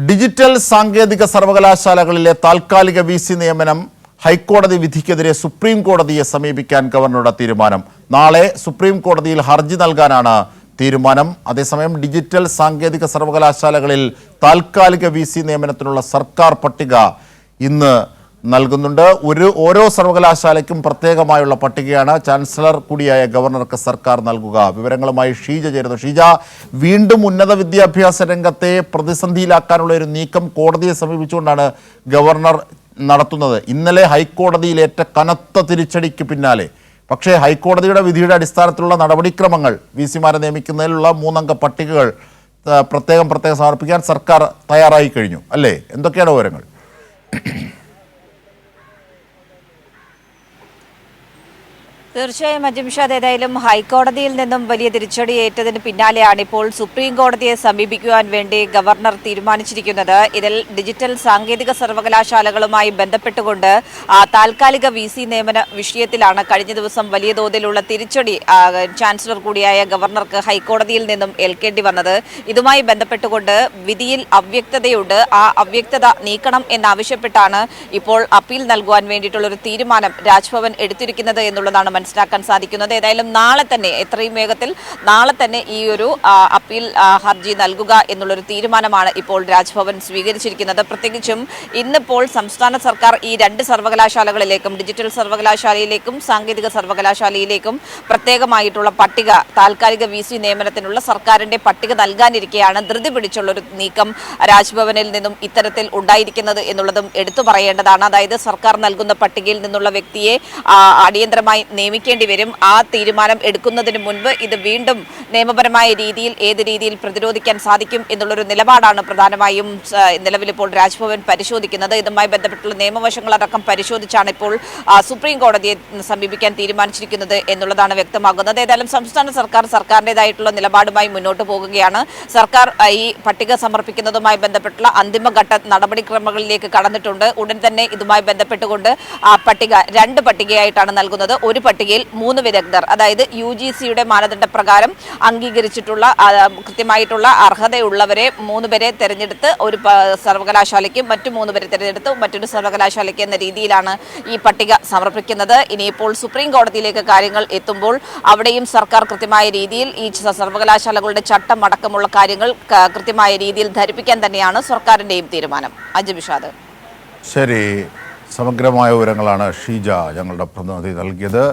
Digital സാങ്കേതിക സർവകലാശാലകളിലെ താൽക്കാലിക VC നിയമനം ഹൈക്കോടതി വിധിക്കെതിരെ സുപ്രീം കോടതിയെ സമീപിക്കാൻ ഗവർണറുടെ തീരുമാനം. നാളെ സുപ്രീം കോടതിയിൽ ഹർജി നൽകാനാണ് തീരുമാനം. അതേസമയം ഡിജിറ്റൽ സാങ്കേതിക സർവകലാശാലകളിൽ താൽക്കാലിക വിസി നിയമനത്തിനുള്ള സർക്കാർ പട്ടിക ഇന്ന് നൽകുന്നുണ്ട്. ഓരോ സർവകലാശാലയ്ക്കും പ്രത്യേകമായുള്ള പട്ടികയാണ് ചാൻസലർ കൂടിയായ ഗവർണർക്ക് സർക്കാർ നൽകുക. വിവരങ്ങളുമായി ഷീജ ചേരുന്നു. ഷീജ, വീണ്ടും ഉന്നത വിദ്യാഭ്യാസ രംഗത്തെ പ്രതിസന്ധിയിലാക്കാനുള്ള ഒരു നീക്കം കോടതിയെ സമീപിച്ചുകൊണ്ടാണ് ഗവർണർ നടത്തുന്നത്. ഇന്നലെ ഹൈക്കോടതിയിലേറ്റ കനത്ത തിരിച്ചടിക്ക് പിന്നാലെ പക്ഷേ ഹൈക്കോടതിയുടെ വിധിയുടെ അടിസ്ഥാനത്തിലുള്ള നടപടിക്രമങ്ങൾ വിസിമാരെ നിയമിക്കുന്നതിലുള്ള 3 അംഗ പട്ടികകൾ പ്രത്യേകം സമർപ്പിക്കാൻ സർക്കാർ തയ്യാറായി കഴിഞ്ഞു അല്ലേ? എന്തൊക്കെയാണ് വിവരങ്ങൾ? തീർച്ചയായും അജിംഷാദ്, ഏതായാലും ഹൈക്കോടതിയിൽ നിന്നും വലിയ തിരിച്ചടി ഏറ്റതിന് പിന്നാലെയാണ് ഇപ്പോൾ സുപ്രീം കോടതിയെ സമീപിക്കുവാൻ വേണ്ടി ഗവർണർ തീരുമാനിച്ചിരിക്കുന്നത്. ഇതിൽ ഡിജിറ്റൽ സാങ്കേതിക സർവകലാശാലകളുമായി ബന്ധപ്പെട്ടുകൊണ്ട് താൽക്കാലിക വിസി നിയമന വിഷയത്തിലാണ് കഴിഞ്ഞ ദിവസം വലിയ തോതിലുള്ള തിരിച്ചടി ചാൻസലർ കൂടിയായ ഗവർണർക്ക് ഹൈക്കോടതിയിൽ നിന്നും ഏൽക്കേണ്ടി വന്നത്. ഇതുമായി ബന്ധപ്പെട്ടുകൊണ്ട് വിധിയിൽ അവ്യക്തതയുണ്ട്, ആ അവ്യക്തത നീക്കണം എന്നാവശ്യപ്പെട്ടാണ് ഇപ്പോൾ അപ്പീൽ നൽകുവാൻ വേണ്ടിയിട്ടുള്ളൊരു തീരുമാനം രാജ്ഭവൻ എടുത്തിരിക്കുന്നത് എന്നുള്ളതാണ് മനസ്സിലാക്കാൻ സാധിക്കുന്നത്. ഏതായാലും നാളെ തന്നെ, എത്രയും വേഗത്തിൽ നാളെ തന്നെ ഈ ഒരു അപ്പീൽ ഹർജി നൽകുക എന്നുള്ളൊരു തീരുമാനമാണ് ഇപ്പോൾ രാജ്ഭവൻ സ്വീകരിച്ചിരിക്കുന്നത്. പ്രത്യേകിച്ചും ഇന്നിപ്പോൾ സംസ്ഥാന സർക്കാർ ഈ 2 സർവകലാശാലകളിലേക്കും, ഡിജിറ്റൽ സർവകലാശാലയിലേക്കും സാങ്കേതിക സർവകലാശാലയിലേക്കും പ്രത്യേകമായിട്ടുള്ള പട്ടിക, താൽക്കാലിക വിസി നിയമനത്തിനുള്ള സർക്കാരിന്റെ പട്ടിക നൽകാനിരിക്കെയാണ് ധൃതി പിടിച്ചുള്ളൊരു നീക്കം രാജ്ഭവനിൽ നിന്നും ഇത്തരത്തിൽ ഉണ്ടായിരിക്കുന്നത് എന്നുള്ളതും എടുത്തു പറയേണ്ടതാണ്. അതായത് സർക്കാർ നൽകുന്ന പട്ടികയിൽ നിന്നുള്ള വ്യക്തിയെ അടിയന്തരമായി നിയമിക്കേണ്ടി വരും. ആ തീരുമാനം എടുക്കുന്നതിന് മുൻപ് ഇത് വീണ്ടും നിയമപരമായ രീതിയിൽ ഏത് രീതിയിൽ പ്രതിരോധിക്കാൻ സാധിക്കും എന്നുള്ളൊരു നിലപാടാണ് പ്രധാനമായും നിലവിലിപ്പോൾ രാജ്ഭവൻ പരിശോധിക്കുന്നത്. ഇതുമായി ബന്ധപ്പെട്ടുള്ള നിയമവശങ്ങളടക്കം പരിശോധിച്ചാണ് ഇപ്പോൾ സുപ്രീം കോടതിയെ സമീപിക്കാൻ തീരുമാനിച്ചിരിക്കുന്നത് എന്നുള്ളതാണ് വ്യക്തമാകുന്നത്. ഏതായാലും സംസ്ഥാന സർക്കാർ സർക്കാരിൻ്റെതായിട്ടുള്ള നിലപാടുമായി മുന്നോട്ട് പോകുകയാണ്. സർക്കാർ ഈ പട്ടിക സമർപ്പിക്കുന്നതുമായി ബന്ധപ്പെട്ടുള്ള അന്തിമഘട്ട നടപടിക്രമങ്ങളിലേക്ക് കടന്നിട്ടുണ്ട്. ഉടൻ തന്നെ ഇതുമായി ബന്ധപ്പെട്ടുകൊണ്ട് പട്ടിക 2 പട്ടികയായിട്ടാണ് നൽകുന്നത്. ഒരു പട്ടികയിൽ 3 വിദഗ്ധർ, അതായത് UGCയുടെ മാനദണ്ഡപ്രകാരം അംഗീകരിച്ചിട്ടുള്ള കൃത്യമായിട്ടുള്ള അർഹതയുള്ളവരെ 3 പേരെ തെരഞ്ഞെടുത്ത് ഒരു സർവകലാശാലയ്ക്കും മറ്റു 3 പേരെ തെരഞ്ഞെടുത്ത് മറ്റൊരു സർവകലാശാലയ്ക്ക് എന്ന രീതിയിലാണ് ഈ പട്ടിക സമർപ്പിക്കുന്നത്. ഇനിയിപ്പോൾ സുപ്രീം കോടതിയിലേക്ക് കാര്യങ്ങൾ എത്തുമ്പോൾ അവിടെയും സർക്കാർ കൃത്യമായ രീതിയിൽ ഈ സർവകലാശാലകളുടെ ചട്ടം അടക്കമുള്ള കാര്യങ്ങൾ കൃത്യമായ രീതിയിൽ ധരിപ്പിക്കാൻ തന്നെയാണ് സർക്കാരിൻ്റെയും തീരുമാനം. അജിംഷാദ്, ശരി, സമഗ്രമായ വിവരങ്ങളാണ് ഷീജ ഞങ്ങളുടെ പ്രതിനിധി നൽകിയത്.